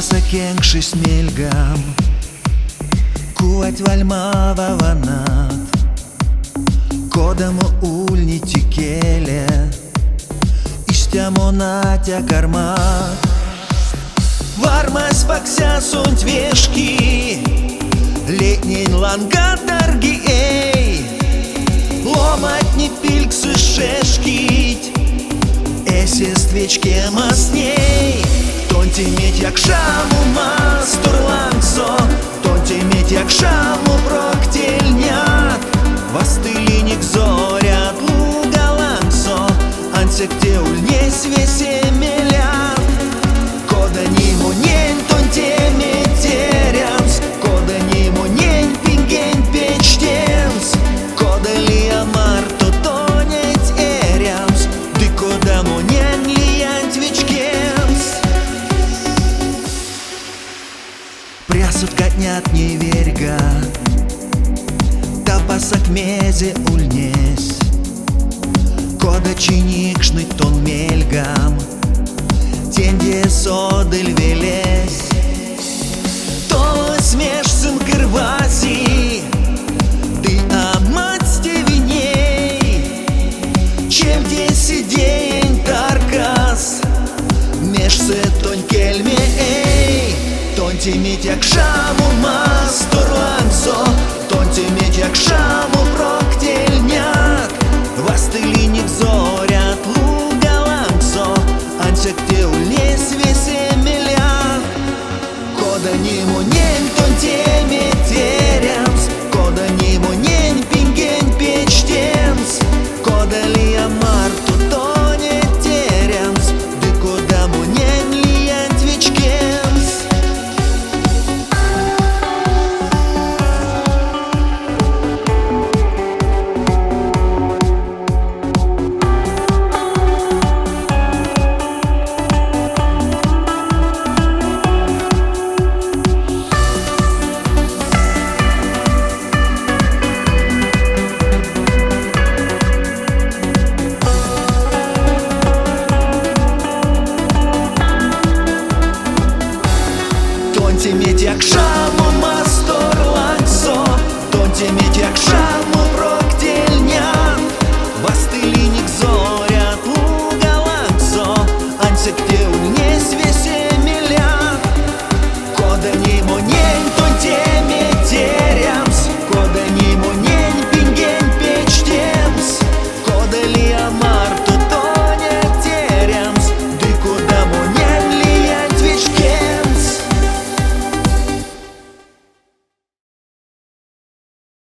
sakinkšai smilgam, kuvat valmava vanat, kodamu ulnici kėlė, ištiemonatė karmat. Varmas faksia sunt vieški, летний ланга торги, ломать не пильксы шешкить, естествичке масней. Тонти медь як шаму мастур лангсо, тонти медь як шаму проктельнят, вастылиник зорят луга лангсо, ансекте ульне свесе мелят. Кода ниму нень тонте метерямс, кода ниму нень пинген печтемс, кода ли амарто тонеть эрямс, ды кода му нень лиянт вичкемс. Прясут котнят не верга, та пасак мезе ульнес, кода чиникшный тон мельгам, тенде содель велес. То смешсым кырвази, ты амать виней, чем десять день таркас, межсе тонь кельме эй. Тонти медь як шаму мастур лангсо, тонти медь як шаму проктельнят, вастылиник зорят луга лангсо, ансекте ульне свесе мелят. Кода ниму нень тонте метерямс, кода ниму нень пинген печтемс, кода ли амарту тоне терямс, ды кода му нень лиянт вичкемс. Тонти медь як шаму мастур лангсо, тонти медь як шаму проктельнят, вастылиник зорят луга лангсо, ансекте ульне свесе мелят. Кода ниму